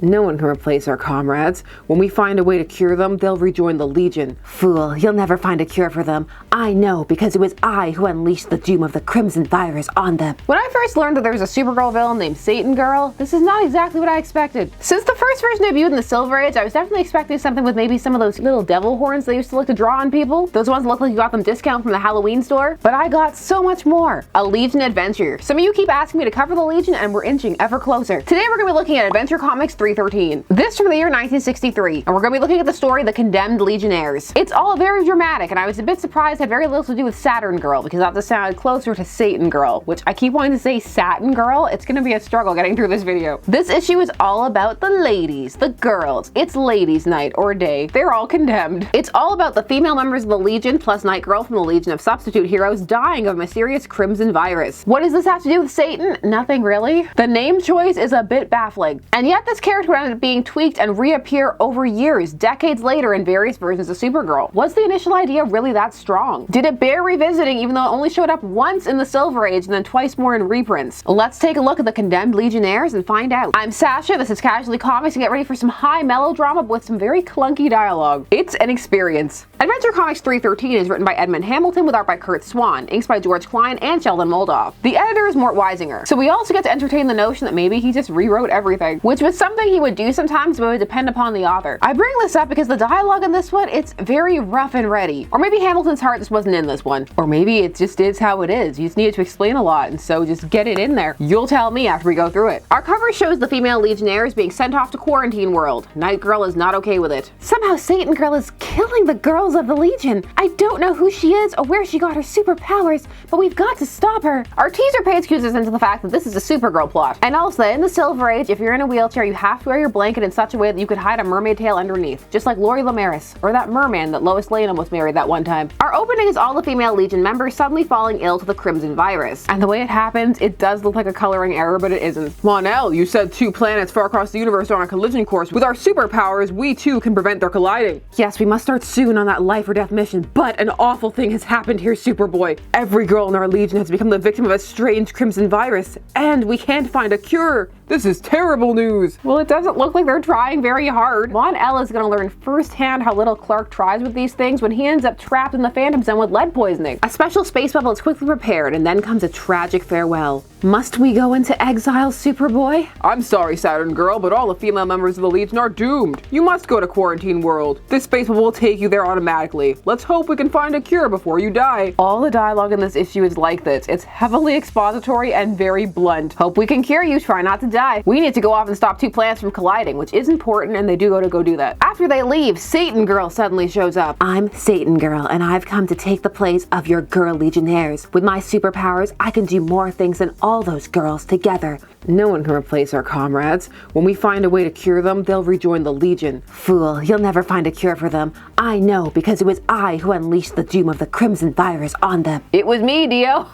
No one can replace our comrades. When we find a way to cure them, they'll rejoin the Legion. Fool, you'll never find a cure for them. I know, because it was I who unleashed the doom of the Crimson Virus on them. When I first learned that there was a Supergirl villain named Satan Girl, this is not exactly what I expected. Since the first version debuted in the Silver Age, I was definitely expecting something with maybe some of those little devil horns they used to like to draw on people. Those ones that look like you got them discount from the Halloween store. But I got so much more. A Legion adventure. Some of you keep asking me to cover the Legion, and we're inching ever closer. Today we're going to be looking at Adventure Comics 313. This from the year 1963, and we're going to be looking at the story The Condemned Legionnaires. It's all very dramatic, and I was a bit surprised it had very little to do with Saturn Girl, because that just sounded closer to Satan Girl, which I keep wanting to say Satin Girl. It's going to be a struggle getting through this video. This issue is all about the ladies, the girls. It's ladies' night or day. They're all condemned. It's all about the female members of the Legion plus Night Girl from the Legion of Substitute Heroes dying of a mysterious crimson virus. What does this have to do with Satan? Nothing really. The name choice is a bit baffling, and yet this character ended up being tweaked and reappear over years, decades later in various versions of Supergirl. Was the initial idea really that strong? Did it bear revisiting even though it only showed up once in the Silver Age and then twice more in reprints? Let's take a look at the Condemned Legionnaires and find out. I'm Sasha, this is Casually Comics, and get ready for some high melodrama with some very clunky dialogue. It's an experience. Adventure Comics 313 is written by Edmund Hamilton with art by Kurt Swan, inks by George Klein and Sheldon Moldoff. The editor is Mort Weisinger. So we also get to entertain the notion that maybe he just rewrote everything, which was something he would do sometimes, but it would depend upon the author. I bring this up because the dialogue in this one, it's very rough and ready. Or maybe Hamilton's heart just wasn't in this one. Or maybe it just is how it is. You just needed to explain a lot, and so just get it in there. You'll tell me after we go through it. Our cover shows the female Legionnaires being sent off to Quarantine World. Night Girl is not okay with it. Somehow Satan Girl is killing the girls of the Legion. I don't know who she is or where she got her superpowers, but we've got to stop her. Our teaser page cues us into the fact that this is a Supergirl plot. And also, in the Silver Age, if you're in a wheelchair, you have to wear your blanket in such a way that you could hide a mermaid tail underneath, just like Lori Lamaris, or that merman that Lois Lane almost married that one time. Our opening is all the female Legion members suddenly falling ill to the Crimson Virus. And the way it happens, it does look like a coloring error, but it isn't. Monel, you said 2 planets far across the universe are on a collision course. With our superpowers, we too can prevent their colliding. Yes, we must start soon on that life or death mission, but an awful thing has happened here, Superboy. Every girl in our Legion has become the victim of a strange crimson virus, and we can't find a cure. This is terrible news. Well, it doesn't look like they're trying very hard. Mon-El is gonna learn firsthand how little Clark tries with these things when he ends up trapped in the Phantom Zone with lead poisoning. A special space bubble is quickly prepared, and then comes a tragic farewell. Must we go into exile, Superboy? I'm sorry, Saturn Girl, but all the female members of the Legion are doomed. You must go to Quarantine World. This space bubble will take you there automatically. Let's hope we can find a cure before you die. All the dialogue in this issue is like this. It's heavily expository and very blunt. Hope we can cure you, try not to die. We need to go off and stop 2 planets from colliding, which is important, and they do go do that. After they leave, Satan Girl suddenly shows up. I'm Satan Girl, and I've come to take the place of your girl Legionnaires. With my superpowers, I can do more things than all those girls together. No one can replace our comrades. When we find a way to cure them, they'll rejoin the Legion. Fool, you'll never find a cure for them. I know, because it was I who unleashed the doom of the Crimson Virus on them. It was me, Dio.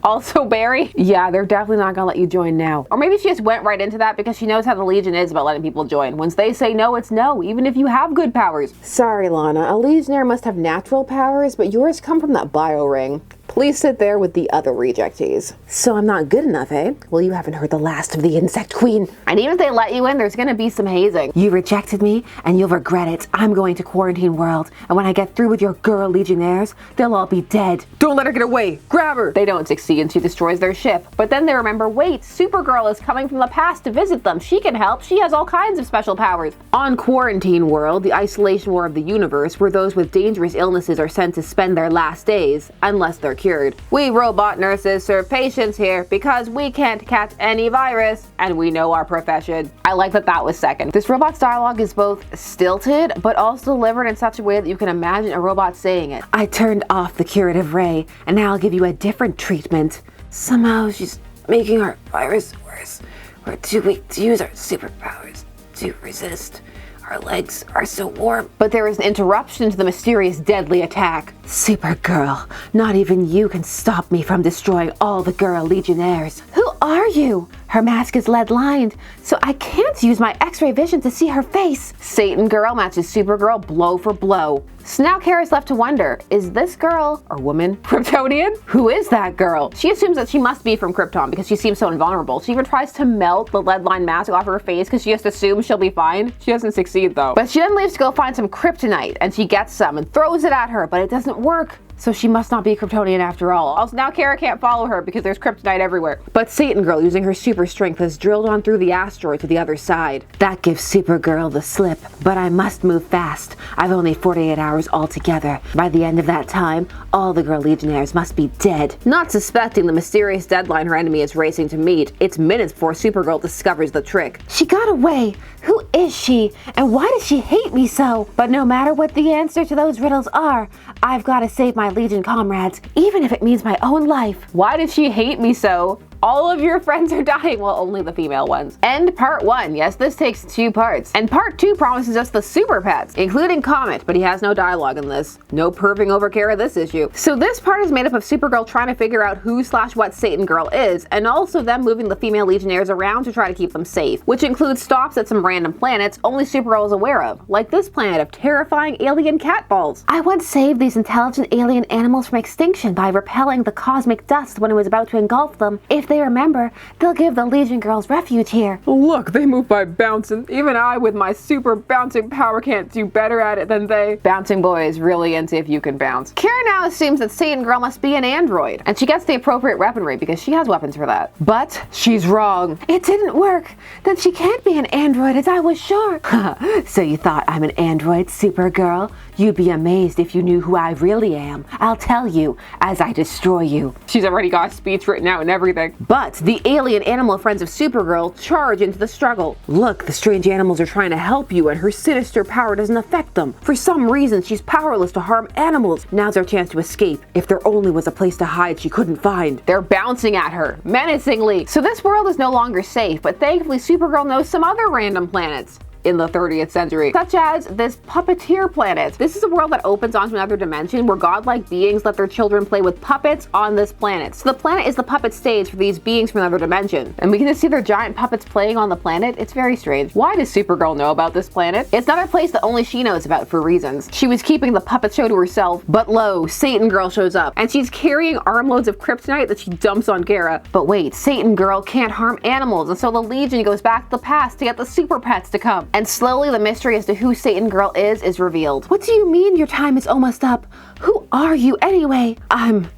Also Barry. Yeah, they're definitely not gonna let you join now. Or maybe she just went right into that because she knows how the Legion is about letting people join. Once they say no, it's no, even if you have good powers. Sorry, Lana, a Legionnaire must have natural powers, but yours come from that bio ring. Please sit there with the other rejectees. So I'm not good enough, eh? Well, you haven't heard the last of the Insect Queen. And even if they let you in, there's gonna be some hazing. You rejected me, and you'll regret it. I'm going to Quarantine World, and when I get through with your girl Legionnaires, they'll all be dead. Don't let her get away. Grab her. They don't succeed, and she destroys their ship. But then they remember, wait, Supergirl is coming from the past to visit them. She can help. She has all kinds of special powers. On Quarantine World, the isolation war of the universe, where those with dangerous illnesses are sent to spend their last days, unless they're cured. We robot nurses serve patients here because we can't catch any virus, and we know our profession. I like that that was second. This robot's dialogue is both stilted, but also delivered in such a way that you can imagine a robot saying it. I turned off the curative ray, and now I'll give you a different treatment. Somehow she's making our virus worse. We're too weak to use our superpowers to resist. Our legs are so warm. But there is an interruption to the mysterious deadly attack. Supergirl, not even you can stop me from destroying all the girl Legionnaires. Who are you? Her mask is lead-lined, so I can't use my X-ray vision to see her face. Satan Girl matches Supergirl blow for blow. So now Kara's left to wonder, is this girl, or woman, Kryptonian? Who is that girl? She assumes that she must be from Krypton because she seems so invulnerable. She even tries to melt the lead-lined mask off her face because she just assumes she'll be fine. She doesn't succeed though. But she then leaves to go find some kryptonite, and she gets some and throws it at her, but it doesn't work. So she must not be Kryptonian after all. Also, now Kara can't follow her because there's kryptonite everywhere. But Satan Girl, using her super strength, has drilled on through the asteroid to the other side. That gives Supergirl the slip, but I must move fast. I've only 48 hours altogether. By the end of that time, all the girl legionnaires must be dead. Not suspecting the mysterious deadline her enemy is racing to meet, it's minutes before Supergirl discovers the trick. She got away. Who is she? And why does she hate me so? But no matter what the answer to those riddles are, I've got to save my Legion comrades, even if it means my own life. Why did she hate me so? All of your friends are dying, well, only the female ones. End part 1. Yes, this takes 2 parts. And part 2 promises us the super pets, including Comet, but he has no dialogue in this. No perving over Kara this issue. So this part is made up of Supergirl trying to figure out who/what Satan Girl is, and also them moving the female legionnaires around to try to keep them safe, which includes stops at some random planets only Supergirl is aware of, like this planet of terrifying alien cat balls. I once saved these intelligent alien animals from extinction by repelling the cosmic dust when it was about to engulf them. If they remember, they'll give the Legion girls refuge here. Look, they move by bouncing. Even I, with my super bouncing power, can't do better at it than they. Bouncing boy is really into if you can bounce. Kara now assumes that Satan Girl must be an android, and she gets the appropriate weaponry because she has weapons for that. But she's wrong. It didn't work. Then she can't be an android, as I was sure. So you thought I'm an android, Supergirl? You'd be amazed if you knew who I really am. I'll tell you as I destroy you. She's already got a speech written out and everything. But the alien animal friends of Supergirl charge into the struggle. Look, the strange animals are trying to help you, and her sinister power doesn't affect them. For some reason, she's powerless to harm animals. Now's our chance to escape. If there only was a place to hide she couldn't find. They're bouncing at her, menacingly. So this world is no longer safe, but thankfully Supergirl knows some other random planets in the 30th century, such as this puppeteer planet. This is a world that opens onto another dimension where godlike beings let their children play with puppets on this planet. So the planet is the puppet stage for these beings from another dimension, and we can just see their giant puppets playing on the planet. It's very strange. Why does Supergirl know about this planet? It's not a place that only she knows about for reasons. She was keeping the puppet show to herself, but lo, Satan Girl shows up, and she's carrying armloads of kryptonite that she dumps on Kara. But wait, Satan Girl can't harm animals, and so the Legion goes back to the past to get the super pets to come. And slowly the mystery as to who Satan Girl is revealed. What do you mean your time is almost up? Who are you anyway? I'm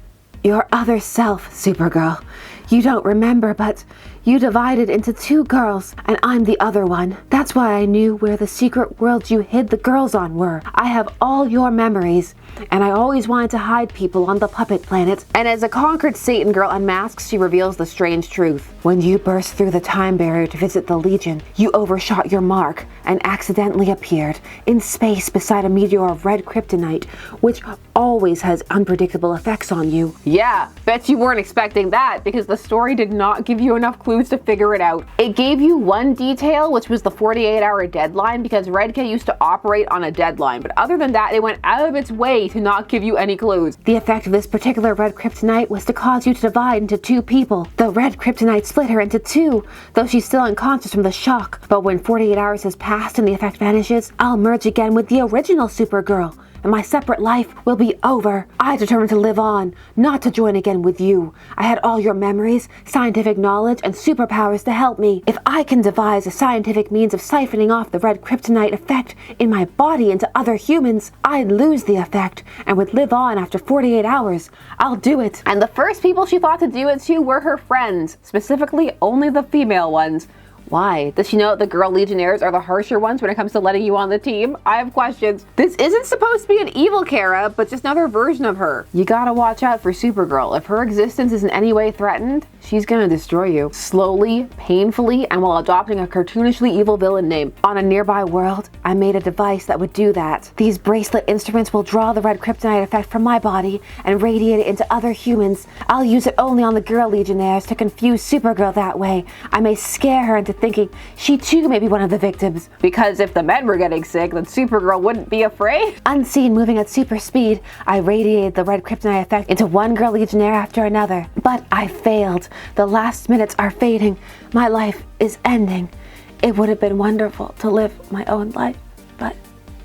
your other self, Supergirl. You don't remember, but you divided into 2 girls, and I'm the other one. That's why I knew where the secret worlds you hid the girls on were. I have all your memories, and I always wanted to hide people on the puppet planet. And as a conquered Satan Girl unmasks, she reveals the strange truth. When you burst through the time barrier to visit the Legion, you overshot your mark and accidentally appeared in space beside a meteor of red kryptonite, which always has unpredictable effects on you. Yeah, bet you weren't expecting that, because the story did not give you enough clues to figure it out. It gave you one detail, which was the 48-hour deadline, because Redk used to operate on a deadline, but other than that, it went out of its way to not give you any clues. The effect of this particular red kryptonite was to cause you to divide into 2 people. The red kryptonite split her into 2, though she's still unconscious from the shock. But when 48 hours has passed and the effect vanishes, I'll merge again with the original Supergirl, and my separate life will be over. I determined to live on, not to join again with you. I had all your memories, scientific knowledge, and superpowers to help me. If I can devise a scientific means of siphoning off the red kryptonite effect in my body into other humans, I'd lose the effect and would live on after 48 hours. I'll do it. And the first people she thought to do it to were her friends, specifically only the female ones. Why? Does she know that the girl legionnaires are the harsher ones when it comes to letting you on the team? I have questions. This isn't supposed to be an evil Kara, but just another version of her. You gotta watch out for Supergirl. If her existence is in any way threatened, she's gonna destroy you. Slowly, painfully, and while adopting a cartoonishly evil villain name. On a nearby world, I made a device that would do that. These bracelet instruments will draw the red kryptonite effect from my body and radiate it into other humans. I'll use it only on the girl legionnaires to confuse Supergirl that way. I may scare her into thinking she too may be one of the victims. Because if the men were getting sick, then Supergirl wouldn't be afraid. Unseen, moving at super speed, I radiated the red kryptonite effect into one girl legionnaire after another. But I failed. The last minutes are fading. My life is ending. It would have been wonderful to live my own life, but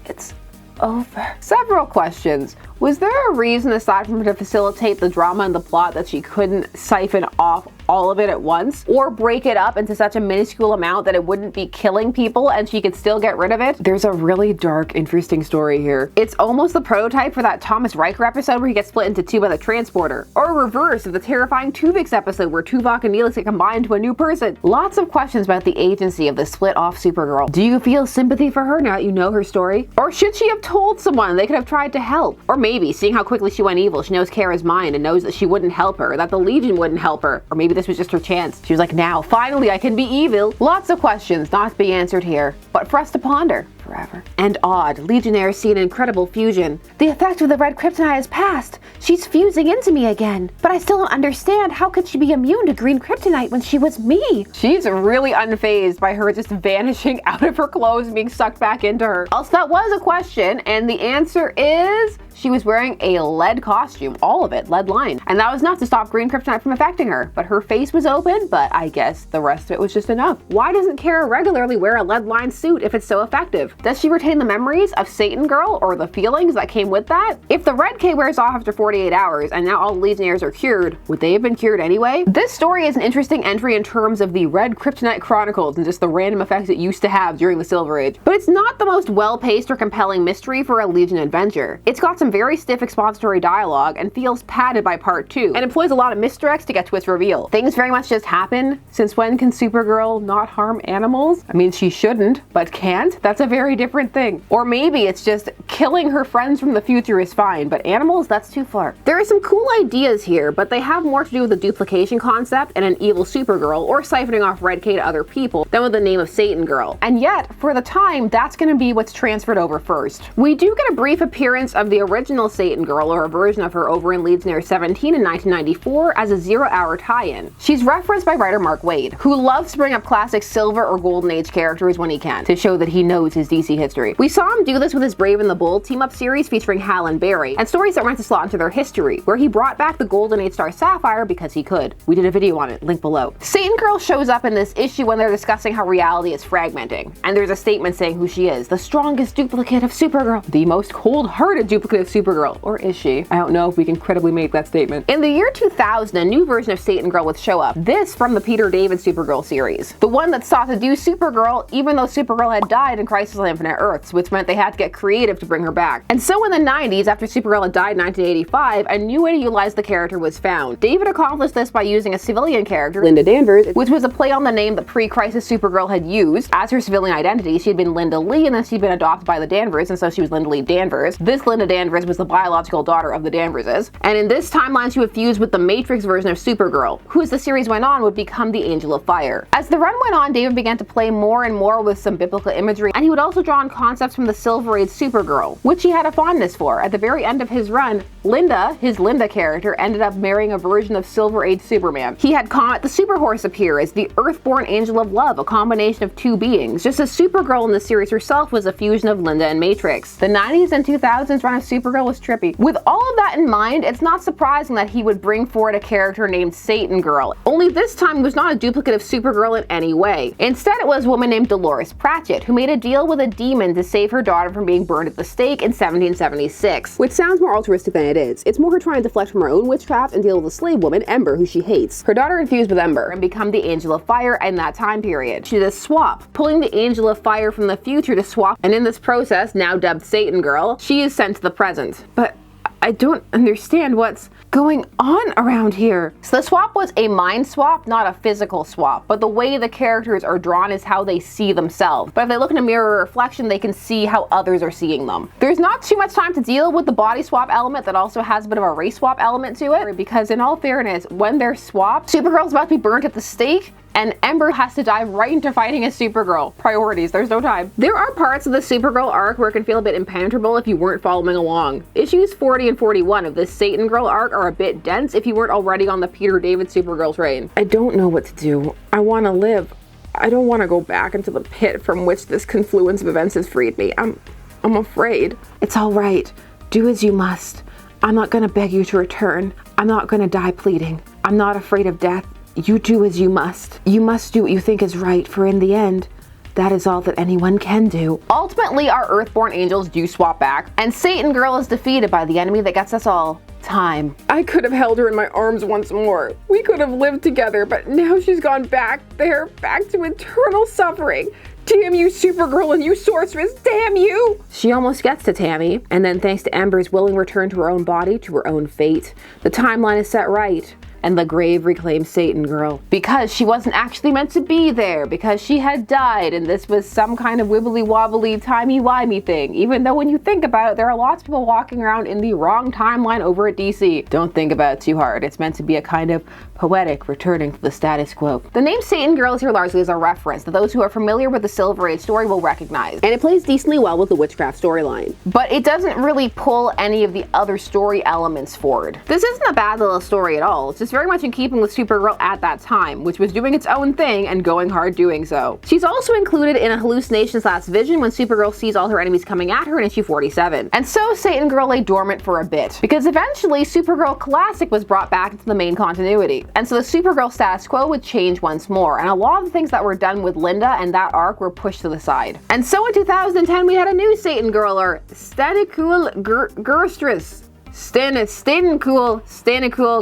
it's over. Several questions. Was there a reason, aside from to facilitate the drama and the plot, that she couldn't siphon off all of it at once, or break it up into such a minuscule amount that it wouldn't be killing people and she could still get rid of it? There's a really dark, interesting story here. It's almost the prototype for that Thomas Riker episode where he gets split into two by the transporter, or a reverse of the terrifying Tuvix episode where Tuvok and Neelix get combined to a new person. Lots of questions about the agency of the split-off Supergirl. Do you feel sympathy for her now that you know her story? Or should she have told someone? They could have tried to help. Or maybe, seeing how quickly she went evil, she knows Kara's mind and knows that she wouldn't help her, that the Legion wouldn't help her. Or maybe this was just her chance. She was like, now, finally, I can be evil. Lots of questions not to be answered here, but for us to ponder forever. And odd, legionnaires see an incredible fusion. The effect of the red kryptonite has passed. She's fusing into me again. But I still don't understand, how could she be immune to green kryptonite when she was me? She's really unfazed by her just vanishing out of her clothes and being sucked back into her. Also, that was a question, and the answer is she was wearing a lead costume, all of it, lead lined. And that was enough to stop green kryptonite from affecting her. But her face was open, but I guess the rest of it was just enough. Why doesn't Kara regularly wear a lead lined suit if it's so effective? Does she retain the memories of Satan Girl or the feelings that came with that? If the red K wears off after 48 hours and now all the Legionnaires are cured, would they have been cured anyway? This story is an interesting entry in terms of the Red Kryptonite Chronicles and just the random effects it used to have during the Silver Age. But it's not the most well-paced or compelling mystery for a Legion adventure. It's got some very stiff expository dialogue and feels padded by part 2, and employs a lot of misdirects to get to its reveal. Things very much just happen. Since when can Supergirl not harm animals? I mean, she shouldn't, but can't? That's a very different thing. Or maybe it's just killing her friends from the future is fine, but animals, that's too far. There are some cool ideas here, but they have more to do with the duplication concept and an evil Supergirl, or siphoning off Red K to other people, than with the name of Satan Girl. And yet, for the time, that's gonna be what's transferred over first. We do get a brief appearance of the original Satan Girl, or a version of her, over in Legionnaire 17 in 1994 as a zero-hour tie-in. She's referenced by writer Mark Waid, who loves to bring up classic Silver or Golden Age characters when he can, to show that he knows his DC history. We saw him do this with his Brave and the Bold team-up series featuring Hal and Barry, and stories that went to slot into their history, where he brought back the Golden Age star Sapphire because he could. We did a video on it, link below. Satan Girl shows up in this issue when they're discussing how reality is fragmenting, and there's a statement saying who she is: the strongest duplicate of Supergirl, the most cold-hearted duplicate of Supergirl. Or is she? I don't know if we can credibly make that statement. In the year 2000, a new version of Satan Girl would show up. This from the Peter David Supergirl series, the one that sought to do Supergirl even though Supergirl had died in Crisis on Infinite Earths, which meant they had to get creative to bring her back. And so in the 90s, after Supergirl had died in 1985, a new way to utilize the character was found. David accomplished this by using a civilian character, Linda Danvers, which was a play on the name that pre-Crisis Supergirl had used. As her civilian identity, she had been Linda Lee, and then she'd been adopted by the Danvers, and so she was Linda Lee Danvers. This Linda Danvers was the biological daughter of the Danverses. And in this timeline, she would fuse with the Matrix version of Supergirl, who, as the series went on, would become the Angel of Fire. As the run went on, David began to play more and more with some biblical imagery, and he would also draw on concepts from the Silver Age Supergirl, which he had a fondness for. At the very end of his run, Linda, his Linda character, ended up marrying a version of Silver Age Superman. He had Comet the Superhorse appear as the Earthborn Angel of Love, a combination of two beings, just as Supergirl in the series herself was a fusion of Linda and Matrix. The 90s and 2000s run of Supergirl was trippy. With all of that in mind, it's not surprising that he would bring forward a character named Satan Girl, only this time it was not a duplicate of Supergirl in any way. Instead, it was a woman named Dolores Pratchett, who made a deal with a demon to save her daughter from being burned at the stake in 1776. Which sounds more altruistic than it is. It's more her trying to deflect from her own witchcraft and deal with a slave woman, Ember, who she hates. Her daughter infused with Ember and become the Angel of Fire in that time period. She did a swap, pulling the Angel of Fire from the future to swap, and in this process, now dubbed Satan Girl, she is sent to the present. But I don't understand what's going on around here. So the swap was a mind swap, not a physical swap, but the way the characters are drawn is how they see themselves. But if they look in a mirror reflection, they can see how others are seeing them. There's not too much time to deal with the body swap element that also has a bit of a race swap element to it, because in all fairness, when they're swapped, Supergirl's about to be burnt at the stake, and Ember has to dive right into fighting as Supergirl. Priorities, there's no time. There are parts of the Supergirl arc where it can feel a bit impenetrable if you weren't following along. Issues 40 and 41 of this Satan Girl arc are a bit dense if you weren't already on the Peter David Supergirl train. I don't know what to do. I want to live. I don't want to go back into the pit from which this confluence of events has freed me. I'm afraid. It's all right. Do as you must. I'm not gonna beg you to return. I'm not gonna die pleading. I'm not afraid of death. You do as you must. You must do what you think is right, for in the end, that is all that anyone can do. Ultimately, our Earthborn angels do swap back, and Satan Girl is defeated by the enemy that gets us all. Time. I could have held her in my arms once more. We could have lived together, but now she's gone back there, back to eternal suffering. Damn you, Supergirl, and you, Sorceress, damn you! She almost gets to Tammy, and then thanks to Ember's willing return to her own body, to her own fate, the timeline is set right. And the grave reclaims Satan Girl. Because she wasn't actually meant to be there, because she had died, and this was some kind of wibbly-wobbly, timey-wimey thing. Even though when you think about it, there are lots of people walking around in the wrong timeline over at DC. Don't think about it too hard. It's meant to be a kind of poetic returning to the status quo. The name Satan Girl is here largely as a reference that those who are familiar with the Silver Age story will recognize. And it plays decently well with the witchcraft storyline. But it doesn't really pull any of the other story elements forward. This isn't a bad little story at all. It's just very much in keeping with Supergirl at that time, which was doing its own thing and going hard doing so. She's also included in a hallucination/vision when Supergirl sees all her enemies coming at her in issue 47. And so Satan Girl lay dormant for a bit, because eventually Supergirl Classic was brought back into the main continuity. And so the Supergirl status quo would change once more, and a lot of the things that were done with Linda and that arc were pushed to the side. And so in 2010 we had a new Satan Girl, or Stanicul Gerstress. Stanicul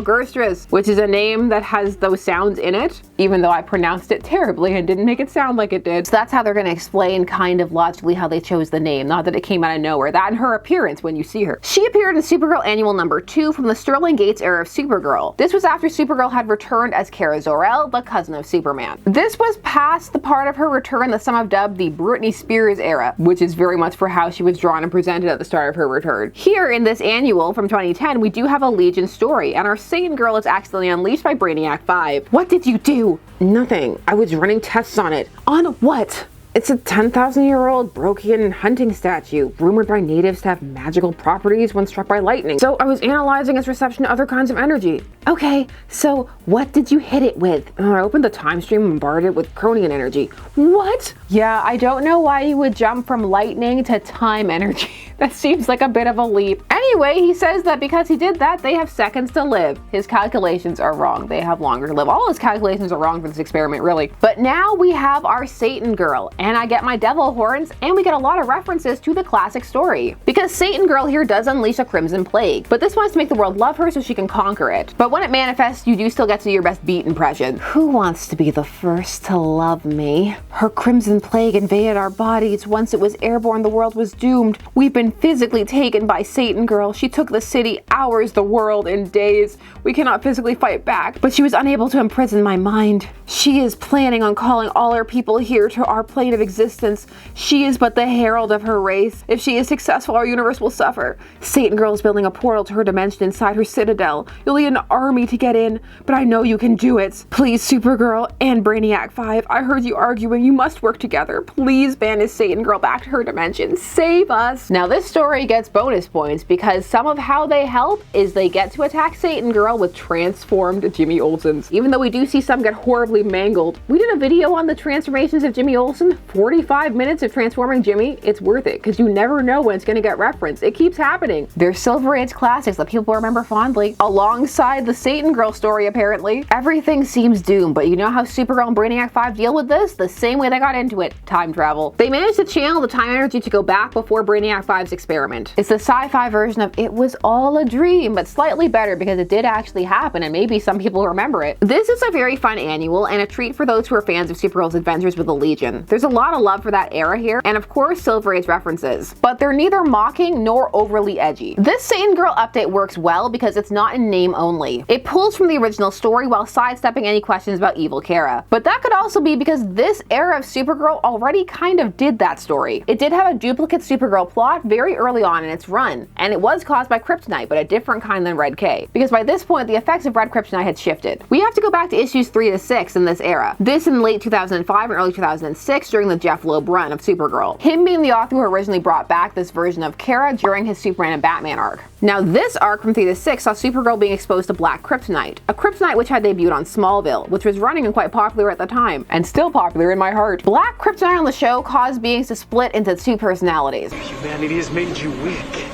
Gerstress, which is a name that has those sounds in it, even though I pronounced it terribly and didn't make it sound like it did. So that's how they're going to explain kind of logically how they chose the name, not that it came out of nowhere. That and her appearance when you see her. She appeared in Supergirl Annual number 2 from the Sterling Gates era of Supergirl. This was after Supergirl had returned as Kara Zor, the cousin of Superman. This was past the part of her return that some have dubbed the Britney Spears era, which is very much for how she was drawn and presented at the start of her return. Here in this annual from 2010, we do have a Legion story, and our Satan Girl is accidentally unleashed by Brainiac 5. What did you do? Nothing. I was running tests on it. On what? It's a 10,000-year-old Brokian hunting statue, rumored by natives to have magical properties when struck by lightning. So I was analyzing its reception to other kinds of energy. Okay, so what did you hit it with? I opened the time stream and bombarded it with Cronian energy. What? Yeah, I don't know why you would jump from lightning to time energy. That seems like a bit of a leap. Anyway, he says that because he did that, they have seconds to live. His calculations are wrong. They have longer to live. All his calculations are wrong for this experiment, really. But now we have our Satan Girl, and I get my devil horns, and we get a lot of references to the classic story. Because Satan Girl here does unleash a crimson plague, but this wants to make the world love her so she can conquer it. But when it manifests, you do still get to do your best Beat impression. Who wants to be the first to love me? Her crimson plague invaded our bodies. Once it was airborne, the world was doomed. We've been physically taken by Satan Girl. She took the city, ours the world, in days. We cannot physically fight back, but she was unable to imprison my mind. She is planning on calling all our people here to our plane of existence. She is but the herald of her race. If she is successful, our universe will suffer. Satan Girl is building a portal to her dimension inside her citadel. You'll need an army to get in, but I know you can do it. Please, Supergirl and Brainiac 5, I heard you arguing. You must work together. Please banish Satan Girl back to her dimension. Save us. Now this story gets bonus points because some of how they help is they get to attack Satan Girl with transformed Jimmy Olsens. Even though we do see some get horribly mangled. We did a video on the transformations of Jimmy Olsen. 45 minutes of transforming Jimmy. It's worth it because you never know when it's going to get referenced. It keeps happening. They're Silver Age classics that people remember fondly, alongside the Satan Girl story apparently. Everything seems doomed, but you know how Supergirl and Brainiac 5 deal with this? The same way they got into it. Time travel. They managed to channel the time energy to go back before Brainiac 5's experiment. It's the sci-fi version of It Was All a Dream, but slightly better because it did actually happen and maybe some people remember it. This is a very fun annual and a treat for those who are fans of Supergirl's adventures with the Legion. There's a lot of love for that era here, and of course Silver Age references, but they're neither mocking nor overly edgy. This Satan Girl update works well because it's not in name only. It pulls from the original story while sidestepping any questions about evil Kara. But that could also be because this era of Supergirl already kind of did that story. It did have a duplicate Supergirl plot very early on in its run, and it was caused by kryptonite, but a different kind than Red K, because by this point the effects of red kryptonite had shifted. We have to go back to issues 3 to 6 in this era. This in late 2005 and early 2006 during the Jeff Loeb run of Supergirl. Him being the author who originally brought back this version of Kara during his Superman and Batman arc. Now this arc from 3 to 6 saw Supergirl being exposed to black kryptonite, a kryptonite which had debuted on Smallville, which was running and quite popular at the time, and still popular in my heart. Black kryptonite on the show caused beings to split into 2 personalities. Humanity has made you weak.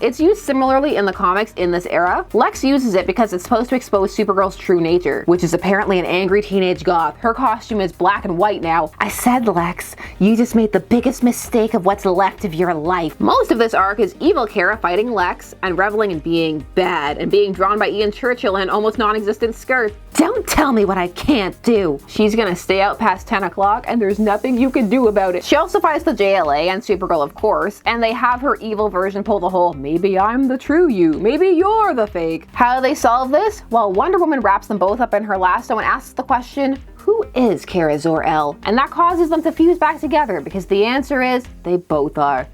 It's used similarly in the comics in this era. Lex uses it because it's supposed to expose Supergirl's true nature, which is apparently an angry teenage goth. Her costume is black and white now. I said, Lex, you just made the biggest mistake of what's left of your life. Most of this arc is evil Kara fighting Lex and reveling in being bad and being drawn by Ian Churchill in almost non-existent skirt. Don't tell me what I can't do. She's gonna stay out past 10 o'clock and there's nothing you can do about it. She also fights the JLA and Supergirl, of course, and they have her evil version pull the whole maybe I'm the true you, maybe you're the fake. How do they solve this? Well, Wonder Woman wraps them both up in her lasso and asks the question, who is Kara Zor? And that causes them to fuse back together because the answer is they both are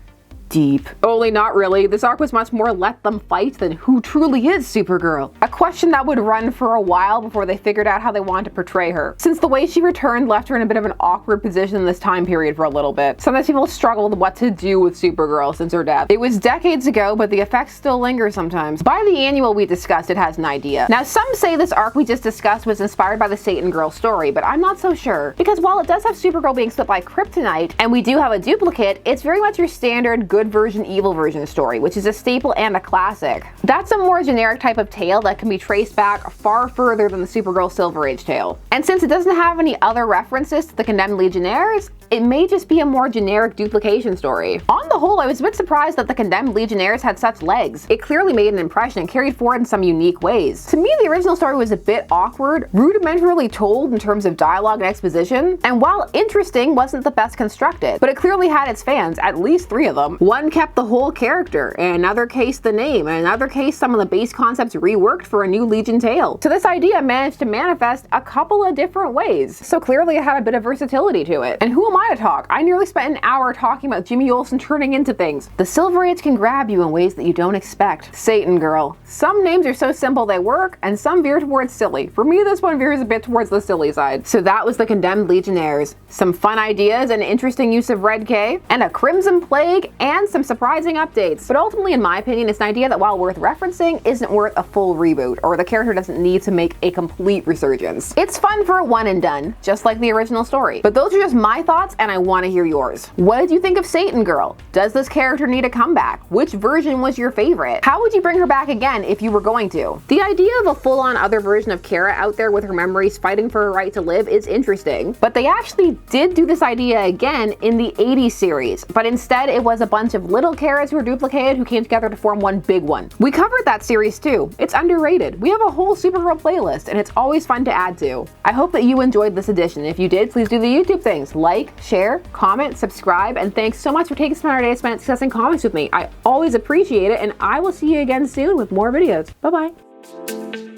deep. Only not really. This arc was much more let them fight than who truly is Supergirl. A question that would run for a while before they figured out how they wanted to portray her, since the way she returned left her in a bit of an awkward position in this time period for a little bit. Sometimes people struggle with what to do with Supergirl since her death. It was decades ago, but the effects still linger sometimes. By the annual we discussed, it has an idea. Now, some say this arc we just discussed was inspired by the Satan Girl story, but I'm not so sure, because while it does have Supergirl being split by kryptonite, and we do have a duplicate, it's very much your standard good version, evil version story, which is a staple and a classic. That's a more generic type of tale that can be traced back far further than the Supergirl Silver Age tale. And since it doesn't have any other references to the condemned legionnaires, it may just be a more generic duplication story. On the whole, I was a bit surprised that the condemned legionnaires had such legs. It clearly made an impression and carried forward in some unique ways. To me, the original story was a bit awkward, rudimentarily told in terms of dialogue and exposition, and while interesting, wasn't the best constructed. But it clearly had its fans, at least 3 of them. One kept the whole character, in another case the name, and in another case some of the base concepts reworked for a new Legion tale. So this idea managed to manifest a couple of different ways. So clearly it had a bit of versatility to it. And who am I to talk? I nearly spent an hour talking about Jimmy Olsen turning into things. The Silver Age can grab you in ways that you don't expect. Satan Girl. Some names are so simple they work, and some veer towards silly. For me, this one veers a bit towards the silly side. So that was the Condemned Legionnaires. Some fun ideas and interesting use of Red K, and a Crimson Plague, and some surprising updates. But ultimately, in my opinion, it's an idea that while worth referencing, isn't worth a full reboot, or the character doesn't need to make a complete resurgence. It's fun for a one and done, just like the original story. But those are just my thoughts, and I want to hear yours. What did you think of Satan Girl? Does this character need a comeback? Which version was your favorite? How would you bring her back again if you were going to? The idea of a full-on other version of Kara out there with her memories fighting for her right to live is interesting, but they actually did do this idea again in the 80s series, but instead it was a bunch of little Karas who were duplicated who came together to form one big one. We covered that series too. It's underrated. We have a whole Supergirl playlist, and it's always fun to add to. I hope that you enjoyed this edition. If you did, please do the YouTube things. Like, share, comment, subscribe, and thanks so much for taking some of our day spent discussing comics with me. I always appreciate it, and I will see you again soon with more videos. Bye-bye.